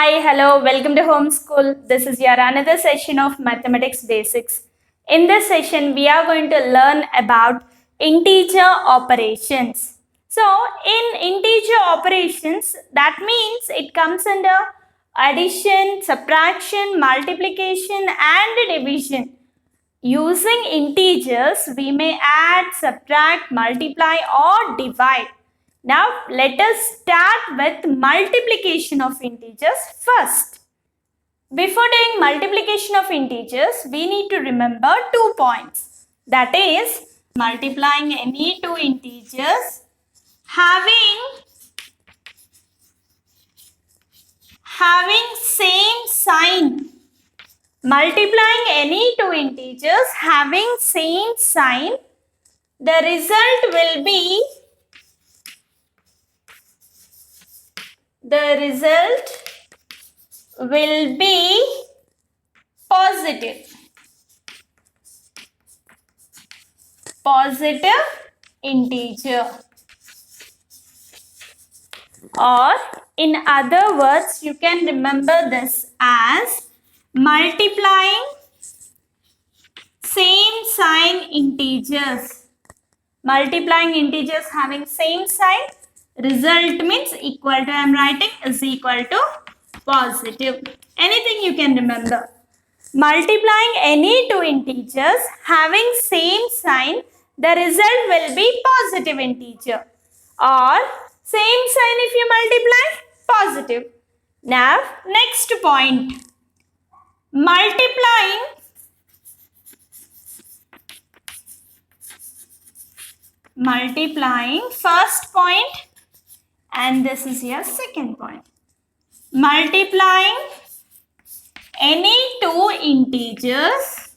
Hi, hello, welcome to Homeschool. This is your another session of Mathematics Basics. In this session, we are going to learn about integer operations. So, in integer operations, that means it comes under addition, subtraction, multiplication, and division. Using integers, we may add, subtract, multiply, or divide. Now, let us start with multiplication of integers first. Before doing multiplication of integers, we need to remember 2 points. That is, multiplying any two integers having same sign. Multiplying any two integers having same sign, the result will be positive integer, or in other words you can remember this as multiplying same sign integers. Multiplying integers having same sign, result means equal to, I am writing is equal to positive. Anything you can remember. Multiplying any two integers having same sign, the result will be positive integer, or same sign if you multiply, positive. Now, next point. Multiplying first point, and this is your second point. Multiplying any two integers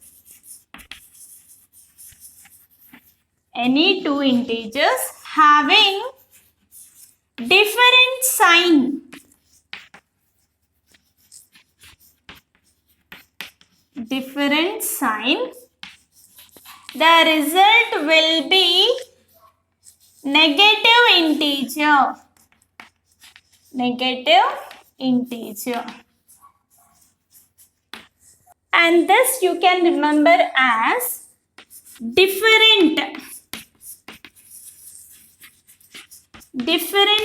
having different sign. The result will be negative integer. And this you can remember as different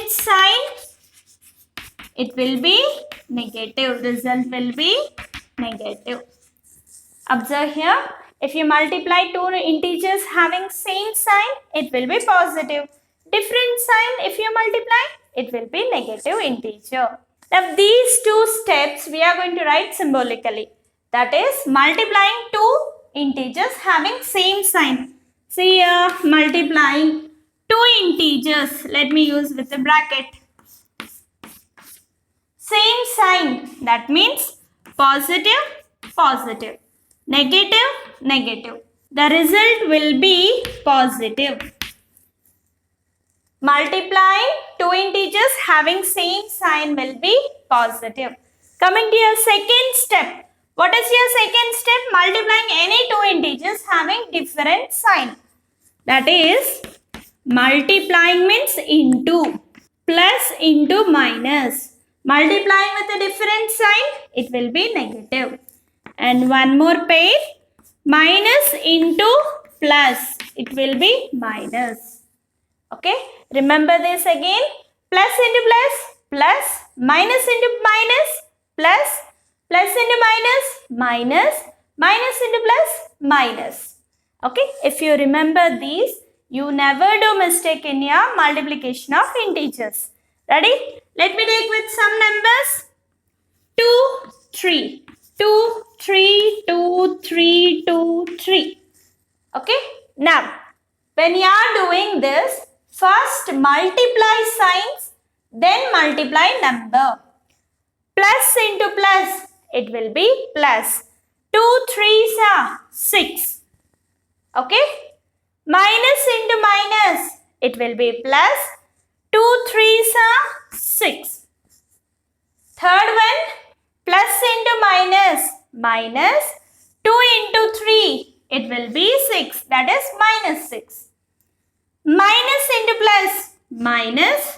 sign, it will be negative, result will be negative. Observe here, if you multiply two integers having same sign, it will be positive. Different sign, if you multiply, it will be negative integer. Now these two steps we are going to write symbolically. That is, multiplying two integers having same sign. See here, multiplying two integers. Let me use with a bracket. Same sign. That means positive, negative. The result will be positive. Multiplying two integers having same sign will be positive. Coming to your second step. What is your second step? Multiplying any two integers having different sign. That is, multiplying means into, plus into minus. Multiplying with a different sign, it will be negative. And one more pair, minus into plus, it will be minus. Okay, remember this again. Plus into plus, minus into minus, plus into minus, minus into plus, minus. Okay, if you remember these, you never do mistake in your multiplication of integers. Ready? Let me take with some numbers. 2, 3. 2, 3, 2, 3, 2, 3. Okay, now, when you are doing this, first multiply signs, then multiply number. Plus into plus, it will be plus. 2 3s are 6. Okay. Minus into minus, it will be plus. 2 3s are 6. Third one, plus into minus. 2 into 3, it will be 6. That is minus 6. Minus into plus, minus.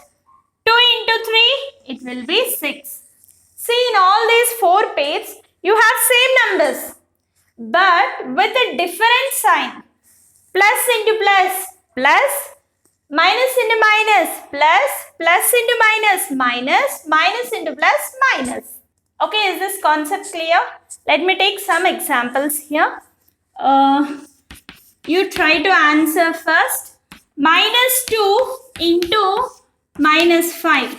2 into 3, it will be 6. See, in all these 4 pairs, you have same numbers, but with a different sign. Plus into plus, plus, minus into minus, plus, plus into minus, minus, minus into plus, minus. Okay, is this concept clear? Let me take some examples here. You try to answer first. Minus 2 into minus 5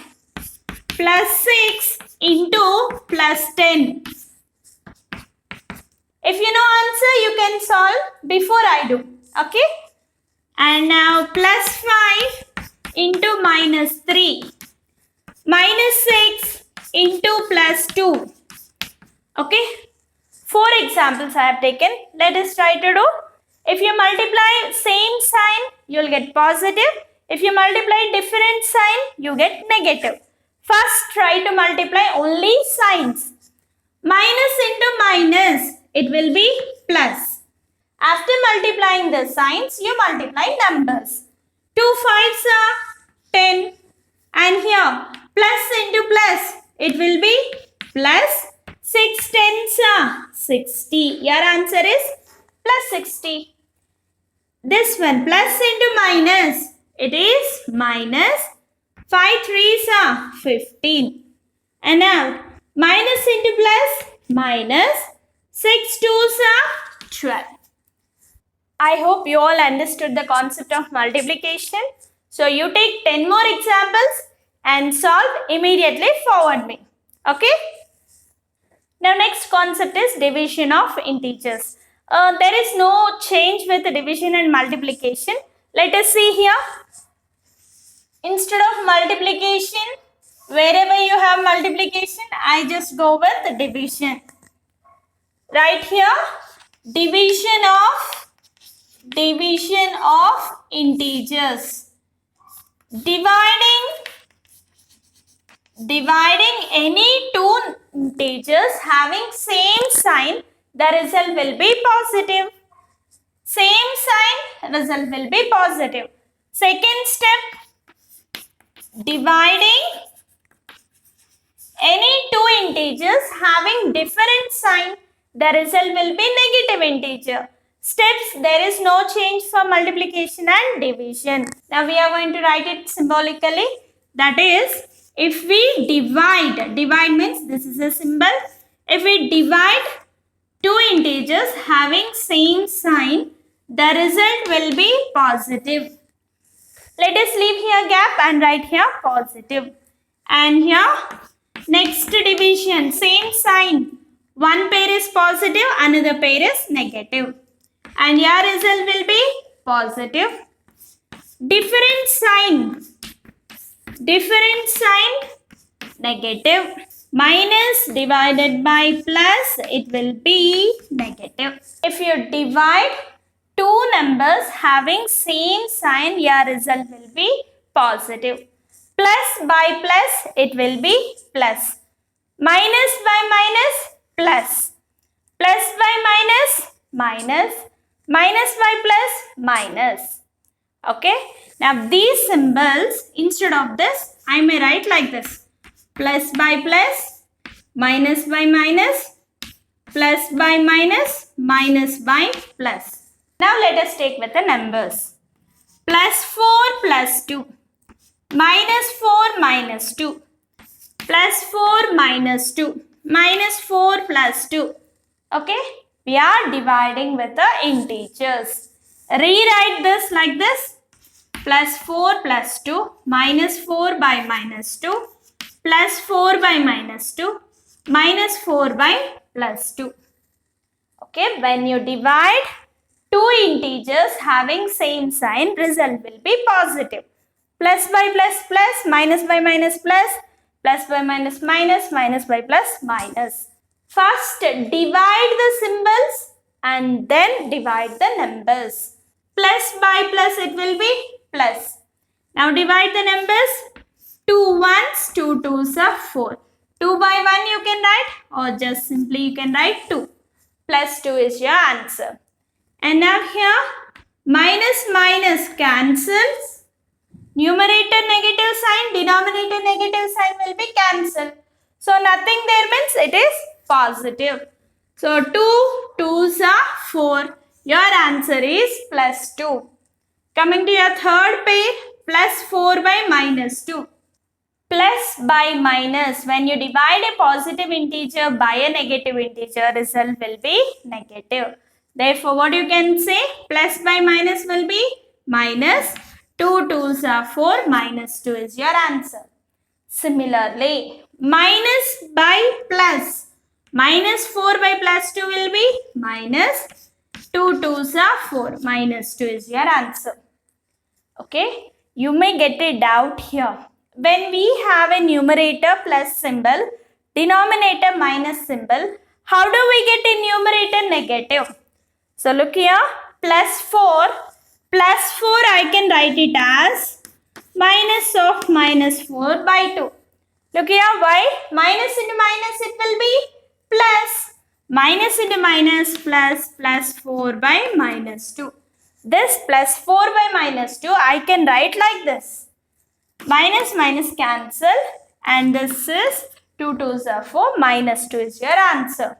plus 6 into plus 10. If you know answer, you can solve before I do. Okay? And now plus 5 into minus 3. Minus 6 into plus 2. Okay? 4 examples I have taken. Let us try to do. If you multiply same sign, you will get positive. If you multiply different sign, you get negative. First, try to multiply only signs. Minus into minus, it will be plus. After multiplying the signs, you multiply numbers. 2 5s are 10. And here, plus into plus, it will be plus 6 10s are 60. Your answer is plus 60. This one, plus into minus, it is minus 5 3s are 15. And now, minus into plus, minus 6 2s are 12. I hope you all understood the concept of multiplication. So, you take 10 more examples and solve immediately forward me. Okay? Now, next concept is division of integers. There is no change with division and multiplication. Let us see here. Instead of multiplication, wherever you have multiplication, I just go with division. Right here, division of integers. Dividing any 2 integers having same sign, the result will be positive. Same sign, result will be positive. Second step, dividing any 2 integers having different sign, the result will be negative integer. Steps, there is no change for multiplication and division. Now we are going to write it symbolically. That is, if we divide means this is a symbol. If we divide 2 integers having same sign, the result will be positive. Let us leave here gap and write here positive. And here next division, same sign. One pair is positive, another pair is negative. And your result will be positive. Different sign, negative. Minus divided by plus, it will be negative. If you divide 2 numbers having same sign, your result will be positive. Plus by plus, it will be plus. Minus by minus, plus. Plus by minus, minus. Minus by plus, minus. Okay. Now these symbols, instead of this, I may write like this. Plus by plus, minus by minus, plus by minus, minus by plus. Now let us take with the numbers. Plus 4 plus 2, minus 4 minus 2, plus 4 minus 2, minus 4 plus 2. Okay, we are dividing with the integers. Rewrite this like this. Plus 4 plus 2, minus 4 by minus 2, plus 4 by minus 2, minus 4 by plus 2. Okay, when you divide 2 integers having same sign, result will be positive. Plus by plus plus, minus by minus plus, plus by minus minus, minus by plus minus. First divide the symbols and then divide the numbers. Plus by plus, it will be plus. Now divide the numbers. 2 ones, 2 twos are 4. 2 by 1 you can write, or just simply you can write 2. Plus 2 is your answer. And now here, minus minus cancels. Numerator negative sign, denominator negative sign will be cancelled. So nothing there means it is positive. So 2 2s are 4. Your answer is plus 2. Coming to your third pair, plus 4 by minus 2. Plus by minus, when you divide a positive integer by a negative integer, result will be negative. Therefore, what you can say? Plus by minus will be minus. 2 2s are 4, minus 2 is your answer. Similarly, minus by plus. Minus 4 by plus 2 will be minus. 2 2s are 4, minus 2 is your answer. Okay, you may get a doubt here. When we have a numerator plus symbol, denominator minus symbol, how do we get a numerator negative? So look here, plus 4 I can write it as minus of minus 4 by 2. Look here, why? Minus into minus it will be plus. Minus into minus plus 4 by minus 2. This plus 4 by minus 2 I can write like this. Minus minus cancel and this is 2 2s are 4, minus 2 is your answer.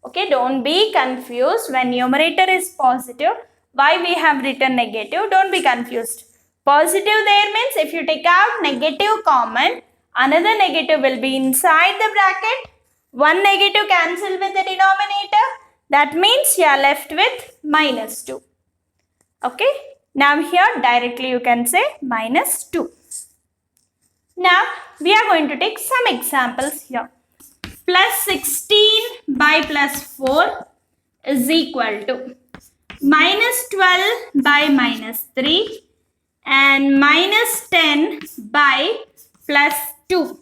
Okay, don't be confused. When numerator is positive, why we have written negative? Don't be confused. Positive there means if you take out negative common, another negative will be inside the bracket. One negative cancel with the denominator. That means you are left with minus 2. Okay, now here directly you can say minus 2. Now we are going to take some examples here. Plus 16 by plus 4 is equal to minus 12 by minus 3 and minus 10 by plus 2.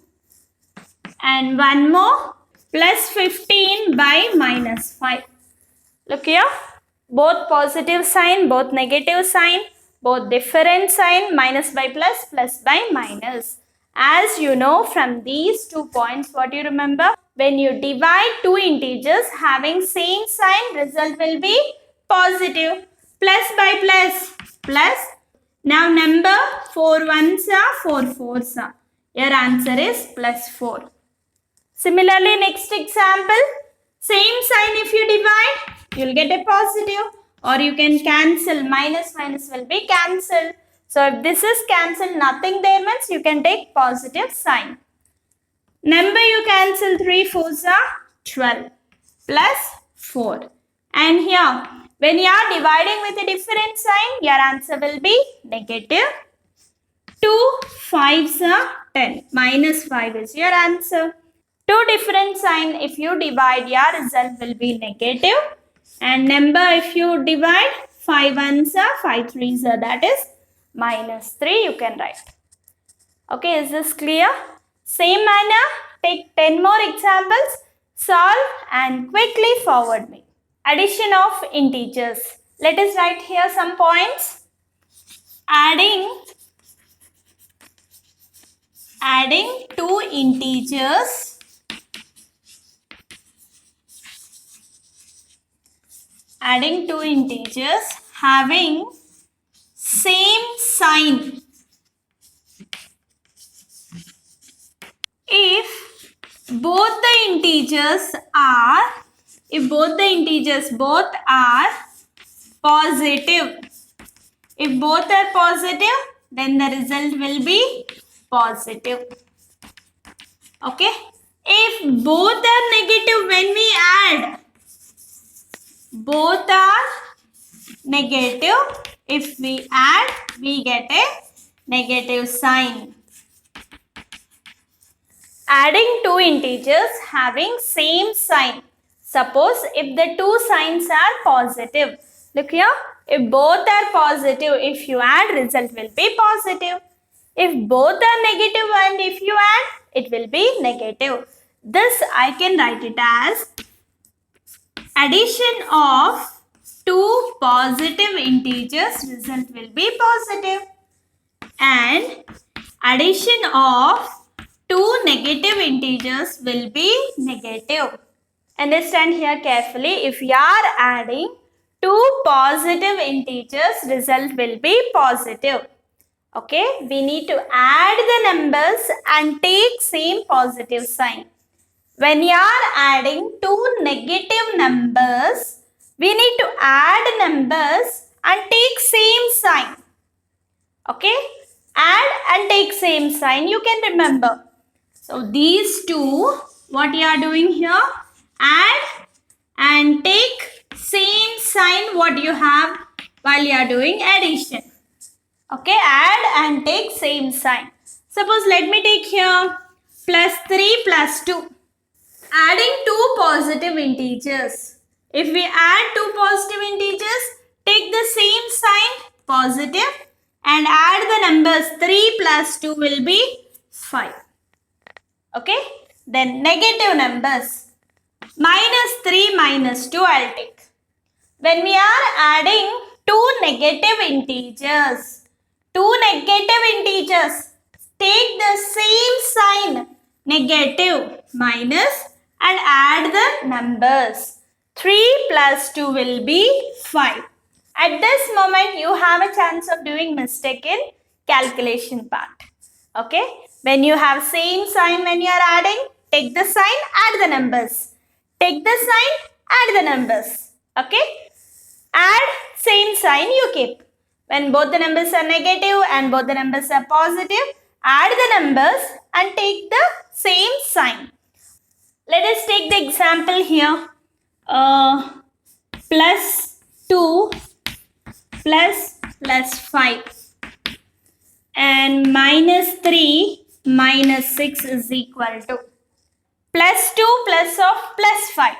And one more, plus 15 by minus 5. Look here. Both positive sign, both negative sign, both different sign, minus by plus, plus by minus. As you know from these 2 points, what you remember? When you divide two integers having same sign, result will be positive. Plus by plus, plus. Now number 4 ones are 4 4s are. Your answer is plus 4. Similarly, next example, same sign if you divide, you'll get a positive, or you can cancel. Minus minus will be cancelled. So if this is cancelled, nothing there means you can take positive sign. Number you cancel 3 4s are 12 plus 4. And here, when you are dividing with a different sign, your answer will be negative. 2 5s are 10. Minus 5 is your answer. Two different sign, if you divide, your result will be negative. And number, if you divide, 5 ones are 5 3s are, that is minus 3 you can write. Okay, is this clear? Same manner, take 10 more examples, solve and quickly forward me. Addition of integers. Let us write here some points. Adding two integers. Adding two integers having same sign. If both the integers are positive. If both are positive, then the result will be positive. Okay. If both are negative, when we add, both are negative. If we add, we get a negative sign. Adding two integers having same sign. Suppose if the two signs are positive. Look here. If both are positive, if you add, result will be positive. If both are negative and if you add, it will be negative. This I can write it as addition of two positive integers, result will be positive. And addition of two negative integers will be negative. Understand here carefully. If you are adding two positive integers, result will be positive. Okay, we need to add the numbers and take same positive sign. when you are adding two negative numbers, we need to add numbers and take same sign. Okay? Add and take same sign. You can remember. So these two, what you are doing here? Add and take same sign what you have while you are doing addition. Okay? Add and take same sign. Suppose let me take here plus 3 plus 2. Adding two positive integers. If we add two positive integers, take the same sign positive and add the numbers 3 plus 2 will be 5. Okay. Then negative numbers. Minus 3 minus 2 I'll take. When we are adding two negative integers, take the same sign negative minus and add the numbers. 3 plus 2 will be 5. At this moment, you have a chance of doing mistake in calculation part. Okay? When you have same sign when you are adding, take the sign, add the numbers. Take the sign, add the numbers. Okay? Add same sign you keep. When both the numbers are negative and both the numbers are positive, add the numbers and take the same sign. Let us take the example here. Plus 2 plus 5 and minus 3 minus 6 is equal to plus 2 plus of plus 5.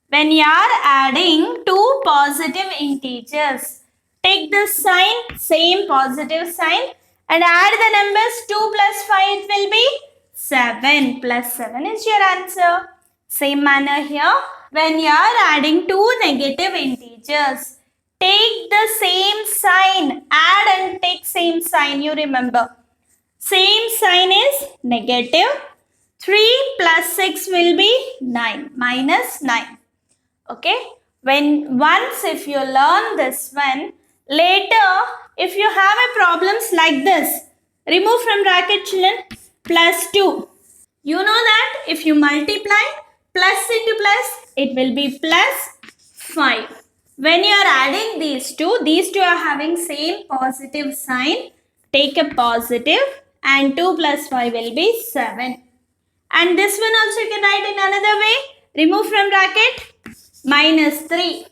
When you are adding two positive integers, take the sign, same positive sign and add the numbers 2 plus 5, it will be 7 plus 7 is your answer. Same manner here, when you are adding two negative integers, take the same sign, add and take same sign, you remember. Same sign is negative. 3 plus 6 will be 9, minus 9. Okay? Once if you learn this one, later if you have a problems like this, remove from bracket children, plus 2. You know that if you multiply plus into plus, it will be plus 5. When you are adding these two are having same positive sign. Take a positive and 2 plus 5 will be 7. And this one also you can write in another way. Remove from bracket, minus 3.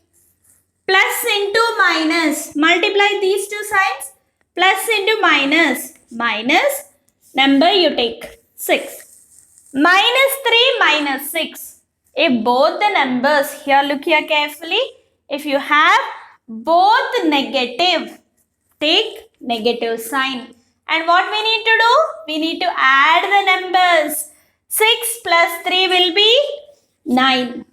Plus into minus, multiply these two signs. Plus into minus, minus, number you take 6. Minus 3 minus 6. If both the numbers, here look here carefully, if you have both negative, take negative sign. And what we need to do? We need to add the numbers. 6 plus 3 will be 9.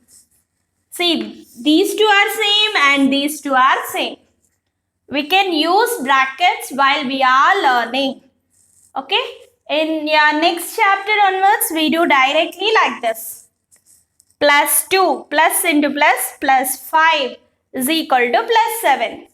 See, these two are same and these two are same. We can use brackets while we are learning. Okay? In your next chapter onwards, we do directly like this. Plus 2 plus into plus 5 is equal to plus 7.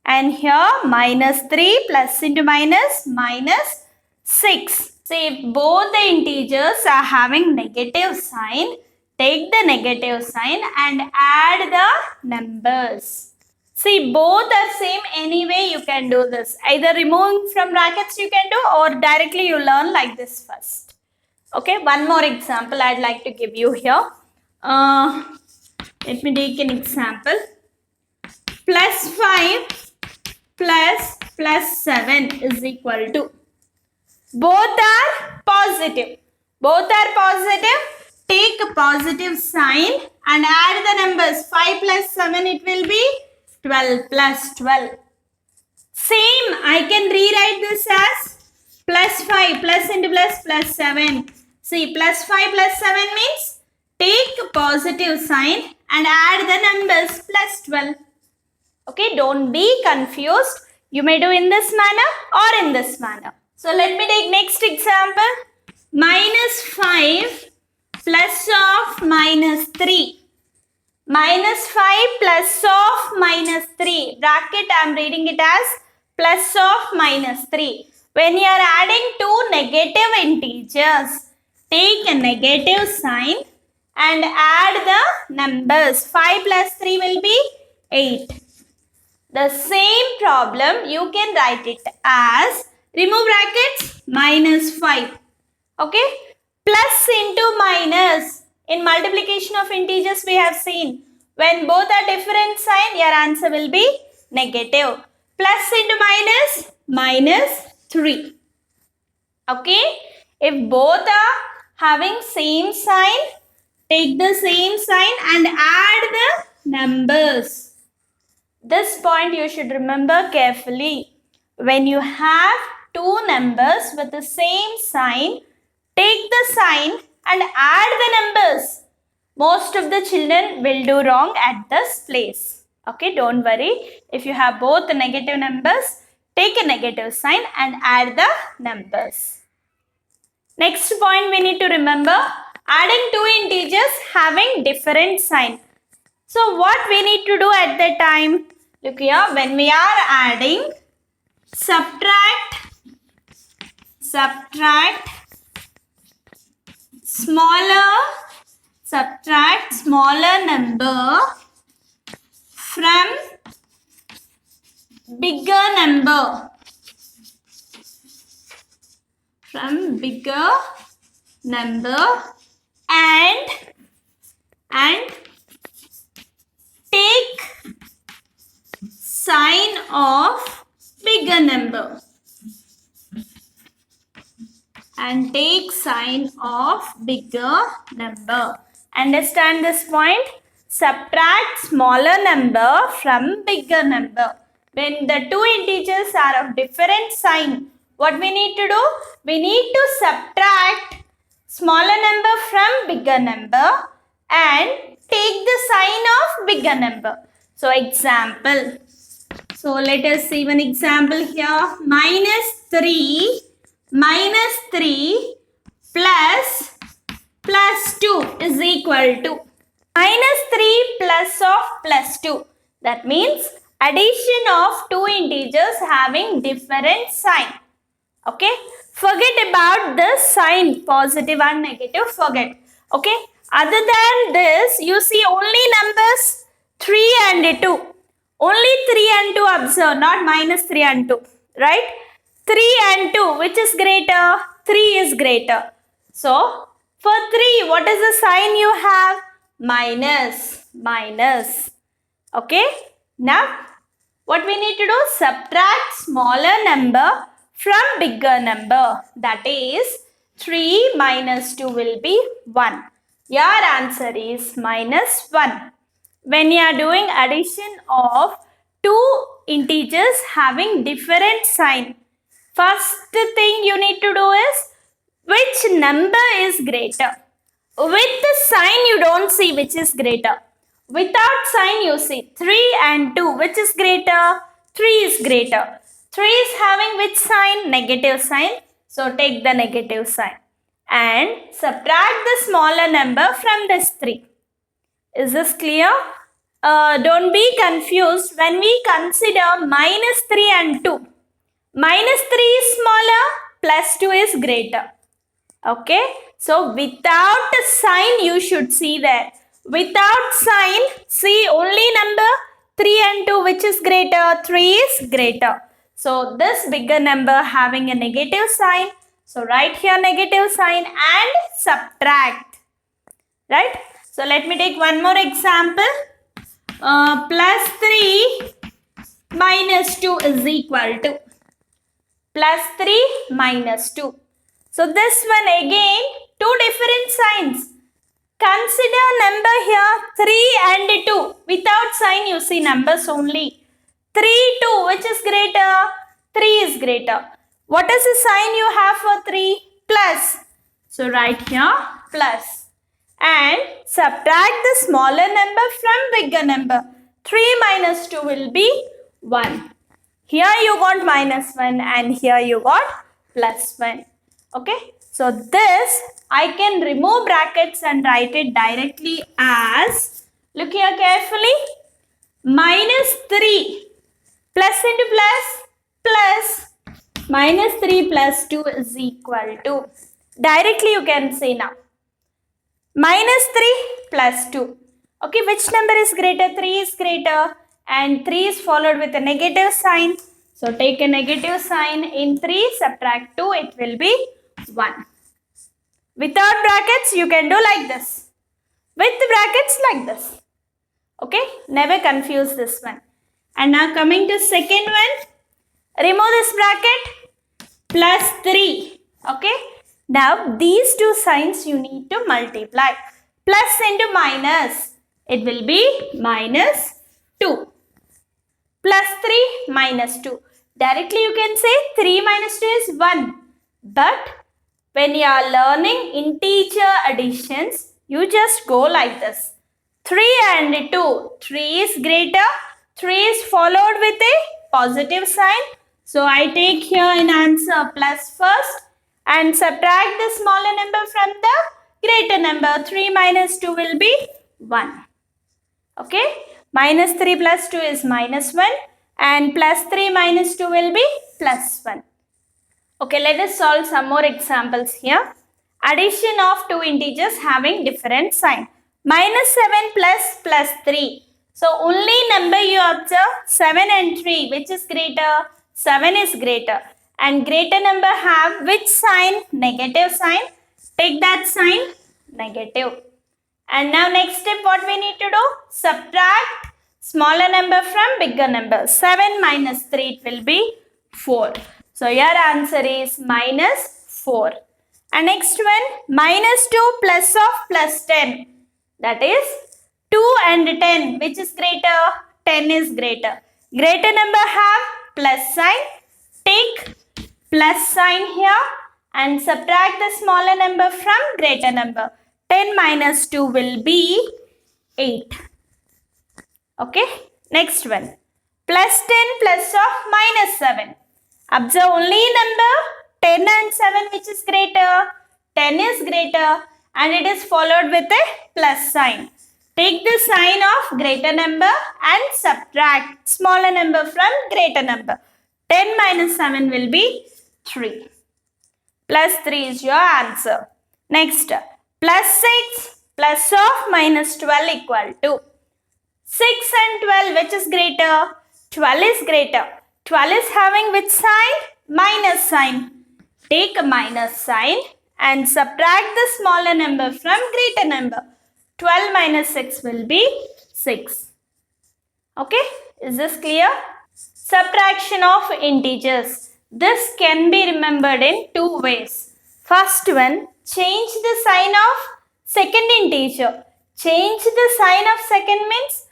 And here minus 3 plus into minus 6. See, if both the integers are having negative sign, take the negative sign and add the numbers. See, both are same anyway you can do this. Either removing from brackets you can do or directly you learn like this first. Okay, one more example I'd like to give you here. Let me take an example. Plus 5 plus 7 is equal to. Both are positive. Both are positive. Take a positive sign and add the numbers. 5 plus 7 it will be 12 plus 12. Same, I can rewrite this as plus 5 plus into plus 7. See, plus 5 plus 7 means take a positive sign and add the numbers plus 12. Okay, don't be confused. You may do in this manner or in this manner. So let me take next example. Minus 5 plus of minus 3. Minus 5 plus of minus 3. Bracket I am reading it as plus of minus 3. When you are adding two negative integers, take a negative sign and add the numbers. 5 plus 3 will be 8. The same problem you can write it as, remove brackets, minus 5. Okay, plus into minus. In multiplication of integers we have seen, when both are different sign, your answer will be negative. Plus into minus, minus 3. Okay, if both are having same sign, take the same sign and add the numbers. This point you should remember carefully. When you have two numbers with the same sign, take the sign and add the numbers. Most of the children will do wrong at this place. Okay, don't worry. If you have both negative numbers, take a negative sign and add the numbers. Next point we need to remember, adding two integers having different sign. So what we need to do at that time? Look here, when we are adding, subtract smaller number from bigger number. And take sign of bigger number. Understand this point? Subtract smaller number from bigger number. When the two integers are of different sign, what we need to do? We need to subtract smaller number from bigger number and take the sign of bigger number. So example. So let us see one example here. Minus 3 plus 2 is equal to minus 3 plus 2. That means addition of two integers having different sign. Okay, forget about this sign, positive and negative, forget. Okay, other than this, you see only numbers 3 and 2. Only 3 and 2 observe, not minus 3 and 2, right? 3 and 2, which is greater? 3 is greater. So, for 3, what is the sign you have? Minus. Okay, now what we need to do? Subtract smaller number from bigger number. That is 3 minus 2 will be 1. Your answer is minus 1. When you are doing addition of two integers having different sign, first thing you need to do is which number is greater. With the sign you don't see which is greater. Without sign you see 3 and 2. Which is greater? 3 is greater. 3 is having which sign? Negative sign. So take the negative sign and subtract the smaller number from this 3. Is this clear? Don't be confused when we consider minus 3 and 2. Minus 3 is smaller, plus 2 is greater. Okay, so without a sign you should see there. Without sign, see only number 3 and 2, which is greater? 3 is greater. So this bigger number having a negative sign. So write here negative sign and subtract. Right? So let me take one more example. Plus 3 minus 2 is equal to plus 3 minus 2. So this one again, two different signs. Consider number here 3 and 2. Without sign you see numbers only. 3, 2, which is greater? 3 is greater. What is the sign you have for 3? Plus. So write here plus. And subtract the smaller number from bigger number. 3 minus 2 will be 1. Here you got minus 1 and here you got plus 1. Okay. So this I can remove brackets and write it directly as, look here carefully, minus 3 plus into plus minus 3 plus 2 is equal to, directly you can say now, minus 3 plus 2. Okay, which number is greater? 3 is greater and 3 is followed with a negative sign. So take a negative sign in 3, subtract 2, it will be 1. Without brackets, you can do like this. With brackets, like this. Okay, never confuse this one. And now coming to second one, remove this bracket, plus 3. Okay, now these two signs you need to multiply. Plus into minus, it will be minus 2. Plus 3 minus 2. Directly you can say 3 minus 2 is 1. But when you are learning integer additions, you just go like this. 3 and 2. 3 is greater. 3 is followed with a positive sign. So I take here in answer plus first and subtract the smaller number from the greater number. 3 minus 2 will be 1. Okay. Minus 3 plus 2 is minus 1 and plus 3 minus 2 will be plus 1. Okay, let us solve some more examples here. Addition of two integers having different sign. Minus 7 plus 3. So only number you observe 7 and 3. Which is greater? 7 is greater. And greater number have which sign? Negative sign. Take that sign, negative. And now next step what we need to do? Subtract smaller number from bigger number. 7 minus 3 it will be 4. So your answer is minus 4. And next one, minus 2 plus of plus 10. That is 2 and 10. Which is greater? 10 is greater. Greater number have plus sign. Take plus sign here and subtract the smaller number from greater number. 10 minus 2 will be 8. Okay. Next one. Plus 10 plus of minus 7. Observe only number 10 and 7 which is greater. 10 is greater and it is followed with a plus sign. Take the sign of greater number and subtract smaller number from greater number. 10 minus 7 will be 3. Plus 3 is your answer. Next, plus 6 plus of minus 12 equal to 6 and 12 which is greater? 12 is greater. 12 is having which sign? Minus sign. Take a minus sign and subtract the smaller number from greater number. 12 minus 6 will be 6. Okay, is this clear? Subtraction of integers. This can be remembered in two ways. First one, change the sign of second integer. Change the sign of second means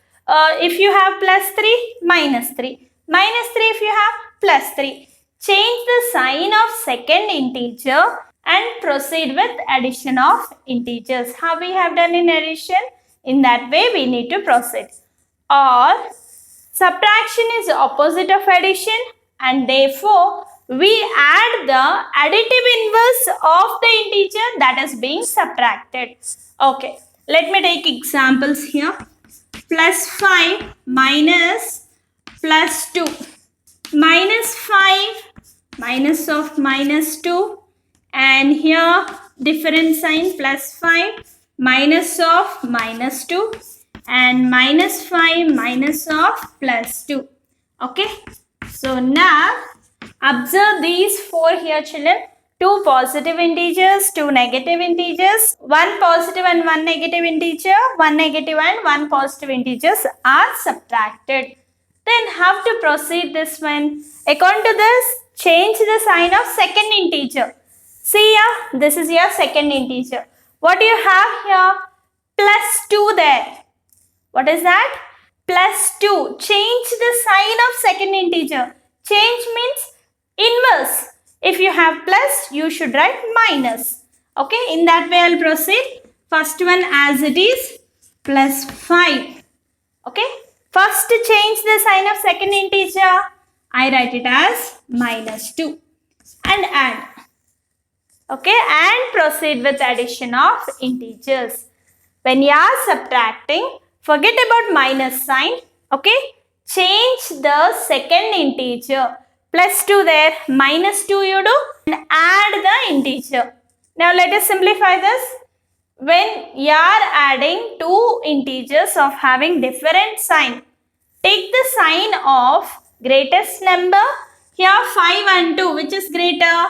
if you have plus 3, minus 3. Minus 3 if you have plus 3. Change the sign of second integer and proceed with addition of integers. How we have done in addition? In that way we need to proceed. Or subtraction is the opposite of addition and therefore we add the additive inverse of the integer that is being subtracted. Okay, let me take examples here. Plus 5 minus plus 2. Minus 5 minus of minus 2 and here different sign plus 5 minus of minus 2 and minus 5 minus of plus 2. Okay, so now observe these four here children. 2 positive integers, 2 negative integers, 1 positive and 1 negative integer, 1 negative and 1 positive integers are subtracted. Then how to proceed this one? According to this, change the sign of second integer. See here, this is your second integer. What do you have here? Plus 2 there. What is that? Plus 2. Change the sign of second integer. Change means inverse. If you have plus, you should write minus. Okay, in that way I'll proceed. First one as it is, plus 5. Okay, first to change the sign of second integer, I write it as minus 2 and add. Okay, and proceed with addition of integers. When you are subtracting, forget about minus sign. Okay, change the second integer. Plus 2 there, minus 2 you do and add the integer. Now let us simplify this. when you are adding two integers of having different sign, take the sign of greatest number. Here 5 and 2, which is greater?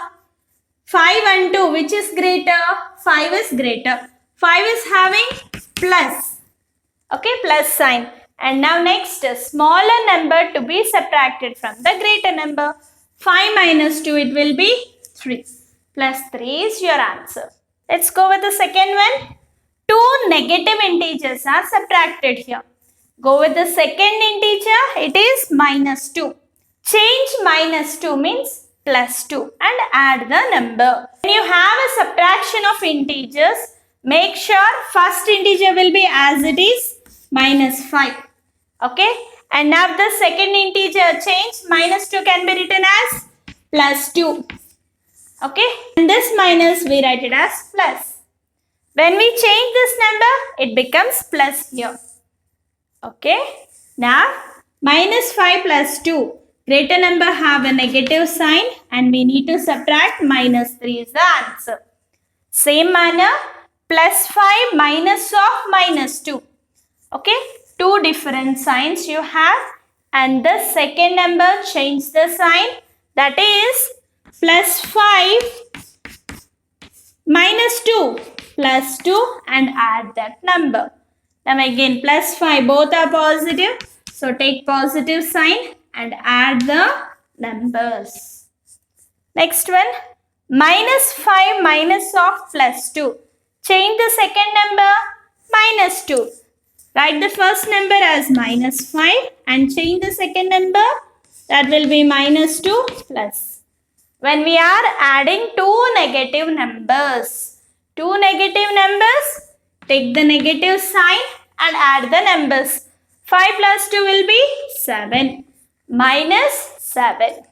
5 and 2, which is greater? 5 is greater. 5 is having plus. Okay, plus sign. And now next, a smaller number to be subtracted from the greater number. 5 minus 2, it will be 3. Plus 3 is your answer. Let's go with the second one. Two negative integers are subtracted here. Go with the second integer, it is minus 2. Change minus 2 means plus 2 and add the number. When you have a subtraction of integers, make sure first integer will be as it is, minus 5. Okay, and now the second integer change, minus 2 can be written as plus 2. Okay, and this minus we write it as plus. When we change this number, it becomes plus here. Okay, now minus 5 plus 2. Greater number have a negative sign and we need to subtract minus 3 is the answer. Same manner, plus 5 minus of minus 2. Okay, two different signs you have and the second number change the sign, that is plus 5 minus 2 plus 2 and add that number. Now again plus 5, both are positive, so take positive sign and add the numbers. Next one, minus 5 minus of plus 2. Change the second number, minus 2. Write the first number as minus 5 and change the second number, that will be minus 2 plus. When we are adding two negative numbers, take the negative sign and add the numbers. 5 plus 2 will be 7. Minus 7.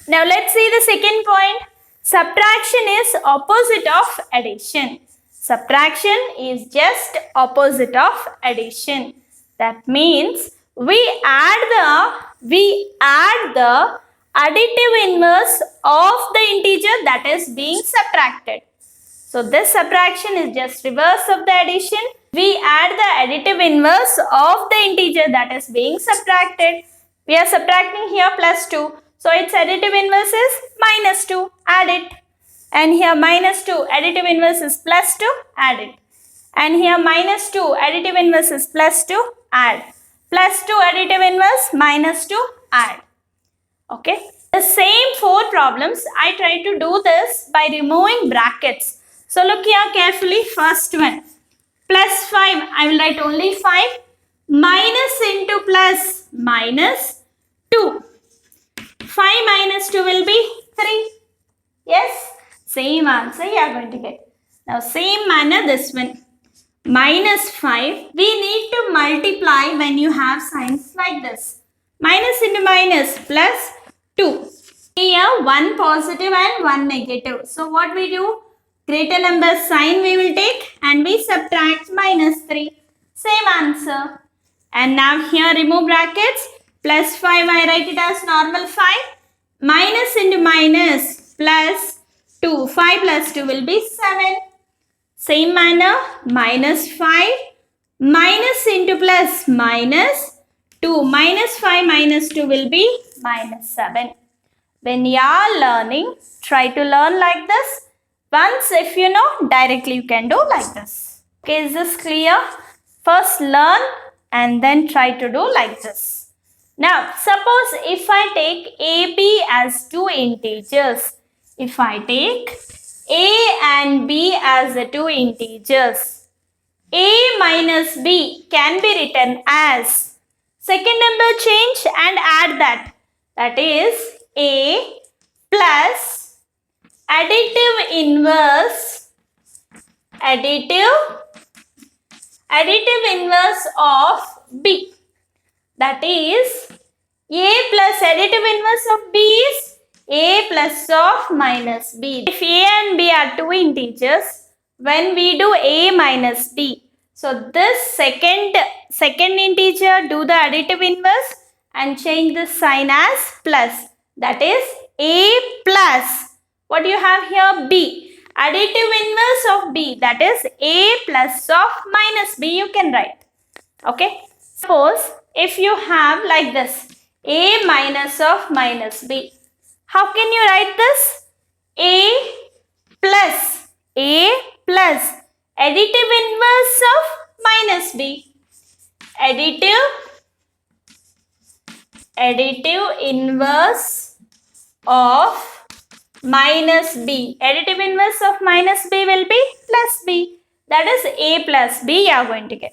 Now let's see the second point. Subtraction is opposite of addition. Subtraction is just opposite of addition. That means we add the additive inverse of the integer that is being subtracted. So this subtraction is just reverse of the addition. We add the additive inverse of the integer that is being subtracted. We are subtracting here plus 2. So its additive inverse is minus 2. Add it. And here minus 2. Additive inverse is plus 2. Add it. And here minus 2. Additive inverse is plus 2. Add. Plus 2. Additive inverse minus 2. Add. Okay. The same four problems I try to do this by removing brackets. So look here carefully. First one. Plus 5. I will write only 5. Minus into plus minus 2. 5 minus 2 will be 3. Yes, same answer you are going to get. Now same manner this one. Minus 5. We need to multiply when you have signs like this. Minus into minus plus 2. Here one positive and one negative. So what we do? Greater number sign we will take and we subtract minus 3. Same answer. And now here remove brackets. Plus 5 I write it as normal 5. Minus into minus plus 2. 5 plus 2 will be 7. Same manner, minus 5. Minus into plus minus 2. Minus 5 minus 2 will be minus 7. When you are learning, try to learn like this. Once if you know, directly you can do like this. Okay, is this clear? First learn and then try to do like this. Now, suppose if I take AB as two integers. If I take A and B as the two integers. A minus B can be written as second number change and add that. That is A plus additive inverse of B. That is A plus additive inverse of B is A plus of minus B. If A and B are two integers, when we do A minus B, so this second integer do the additive inverse and change the sign as plus. That is A plus, what do you have here? B. Additive inverse of b, that is a plus of minus b, you can write. Okay. Suppose if you have like this, a minus of minus b. How can you write this? A plus additive inverse of minus b. Additive inverse of minus b. Additive inverse of minus b will be plus b. That is a plus b you are going to get.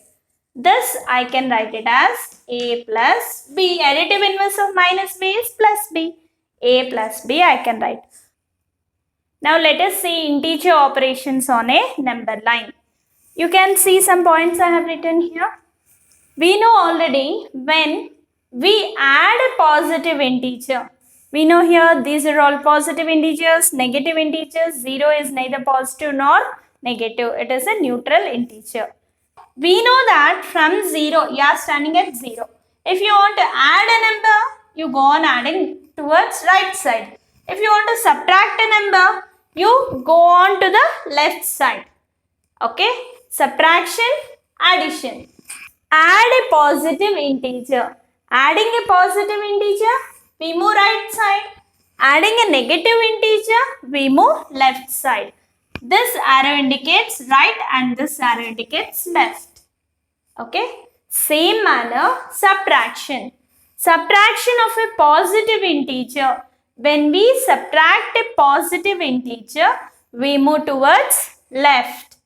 This I can write it as a plus b. Additive inverse of minus b is plus b. A plus b I can write. Now let us see integer operations on a number line. You can see some points I have written here. We know already when we add a positive integer. We know here these are all positive integers, negative integers. 0 is neither positive nor negative. It is a neutral integer. We know that from 0, you are standing at 0. If you want to add a number, you go on adding towards right side. If you want to subtract a number, you go on to the left side. Okay? Subtraction, addition. Add a positive integer. Adding a positive integer, we move right side. Adding a negative integer, we move left side. This arrow indicates right and this arrow indicates left. Okay? Same manner, subtraction. Subtraction of a positive integer. When we subtract a positive integer, we move towards left.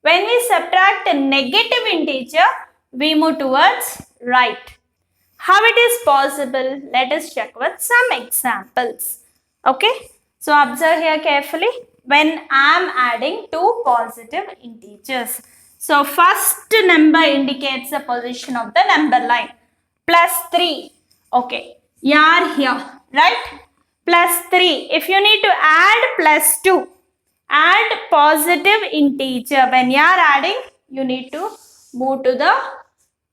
When we subtract a negative integer, we move towards right. How it is possible? Let us check with some examples. Okay? So observe here carefully. When I am adding two positive integers. So first number indicates the position of the number line. Plus 3. Okay. You are here. Right? Plus 3. If you need to add plus 2. Add positive integer. When you are adding, you need to move to the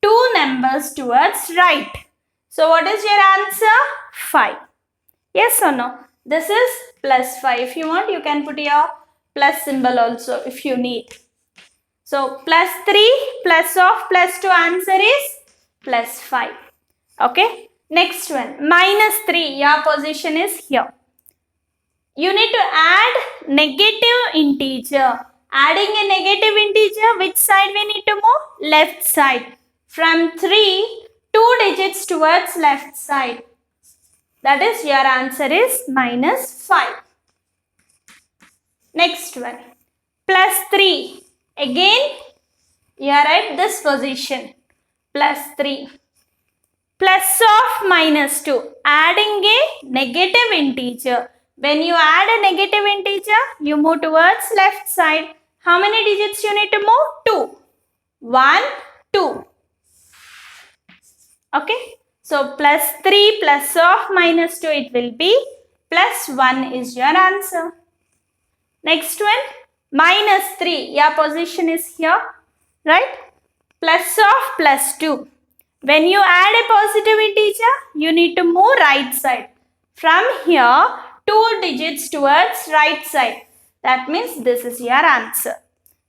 two numbers towards right. So what is your answer? 5. Yes or no? This is plus 5. If you want, you can put your plus symbol also if you need. So plus 3 plus of plus 2, answer is plus 5. Okay. Next one. Minus 3. Your position is here. You need to add negative integer. Adding a negative integer, which side we need to move? Left side. From 3, 2 digits towards left side. That is, your answer is minus 5. Next one. Plus 3. Again, you are at this position. Plus 3. Plus of minus 2. Adding a negative integer. When you add a negative integer, you move towards left side. How many digits you need to move? 2. 1, 2. Okay. So plus 3 plus of minus 2, it will be plus 1 is your answer. Next one. Minus 3. Your position is here. Right? Plus of plus 2. When you add a positive integer, you need to move right side. From here, 2 digits towards right side. That means this is your answer.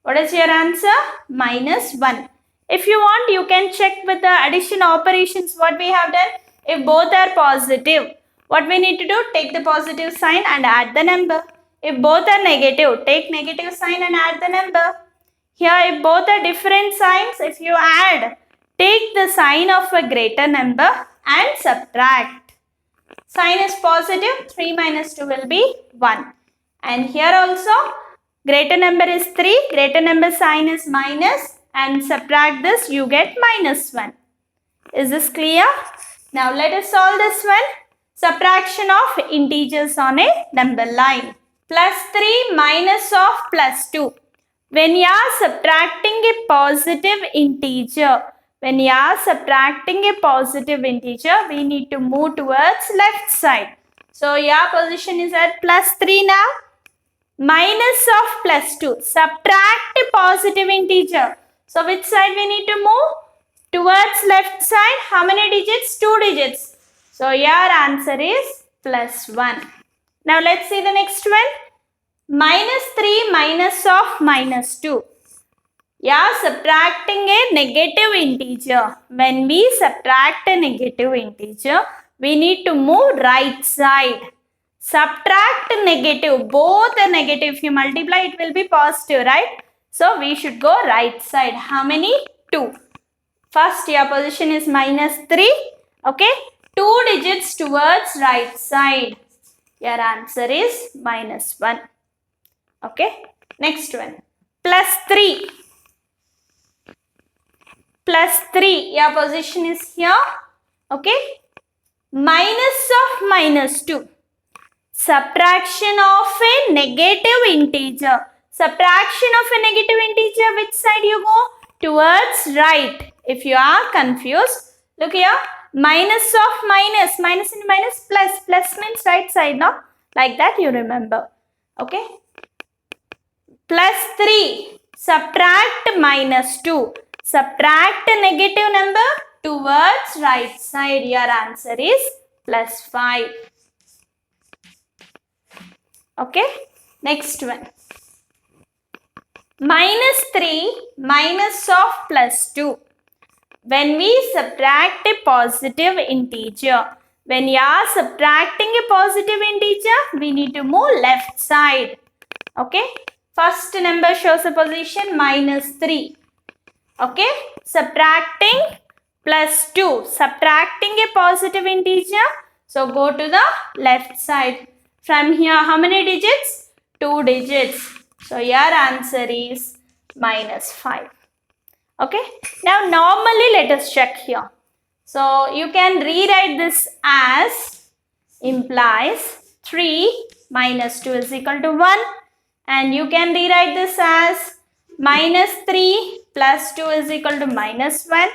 What is your answer? Minus 1. If you want, you can check with the addition operations what we have done. If both are positive, what we need to do? Take the positive sign and add the number. If both are negative, take negative sign and add the number. Here, if both are different signs, if you add, take the sign of a greater number and subtract. Sign is positive, 3 minus 2 will be 1. And here also, greater number is 3, greater number sign is minus, and subtract this, you get minus 1. Is this clear? Now let us solve this one. Subtraction of integers on a number line. Plus 3 minus of plus 2. When you are subtracting a positive integer, we need to move towards left side. So your position is at plus 3 now. Minus of plus 2. Subtract a positive integer. So which side we need to move? Towards left side. How many digits? 2 digits. So your answer is plus 1. Now let's see the next one. minus 3 minus of minus 2. Yeah, subtracting a negative integer. When we subtract a negative integer, we need to move right side. Subtract negative, both are negative. If you multiply, it will be positive, right? So we should go right side. How many? 2. First, your position is minus 3. Okay, 2 digits towards right side. Your answer is minus 1. Okay, next one. Plus 3. Plus 3. Your position is here. Okay, minus of minus 2. Subtraction of a negative integer. Subtraction of a negative integer, which side you go? Towards right. If you are confused, look here. Minus of minus. Minus and minus plus. Plus means right side, no? Like that you remember. Okay. Plus 3. Subtract minus 2. Subtract a negative number towards right side. Your answer is plus 5. Okay, next one. Minus 3 minus of plus 2. When we subtract a positive integer, when you are subtracting a positive integer, we need to move left side. Okay, first number shows a position minus 3. Okay, subtracting plus 2. Subtracting a positive integer, so go to the left side. From here, how many digits? 2 digits. So, your answer is minus 5. Okay. Now, normally, let us check here. So, you can rewrite this as implies 3 minus 2 is equal to 1. And you can rewrite this as minus 3 plus 2 is equal to minus 1.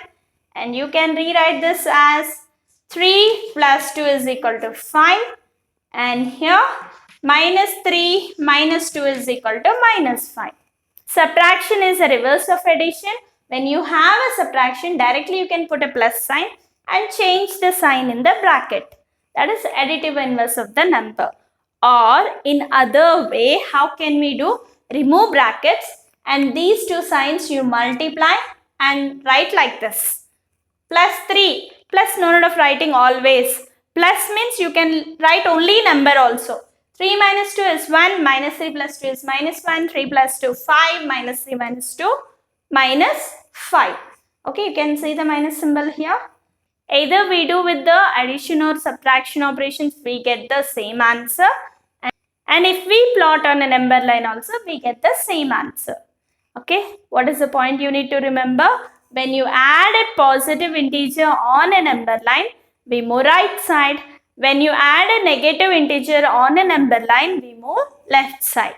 And you can rewrite this as 3 plus 2 is equal to 5. And here minus 3 minus 2 is equal to minus 5. Subtraction is a reverse of addition. When you have a subtraction, directly you can put a plus sign and change the sign in the bracket. That is additive inverse of the number. Or in other way, how can we do? Remove brackets and these two signs you multiply and write like this. Plus 3. Plus no need of writing always. Plus means you can write only number also. 3 minus 2 is 1, minus 3 plus 2 is minus 1, 3 plus 2, 5, minus 3 minus 2, minus 5. Okay, you can see the minus symbol here. Either we do with the addition or subtraction operations, we get the same answer. And if we plot on a number line also, we get the same answer. Okay, what is the point you need to remember? When you add a positive integer on a number line, we move right side. When you add a negative integer on a number line, we move left side.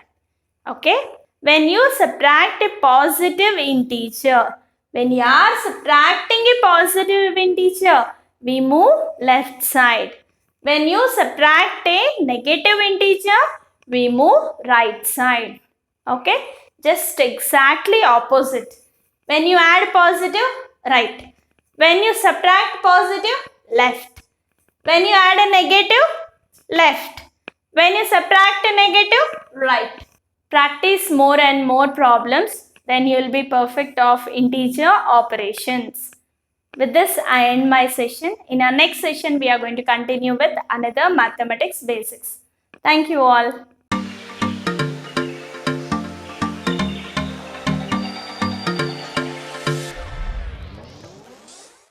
Okay. When you subtract a positive integer, when you are subtracting a positive integer, we move left side. When you subtract a negative integer, we move right side. Okay. Just exactly opposite. When you add positive, right. When you subtract positive, left. When you add a negative, left. When you subtract a negative, right. Practice more and more problems, then you will be perfect of integer operations. With this, I end my session. In our next session, we are going to continue with another mathematics basics. Thank you all.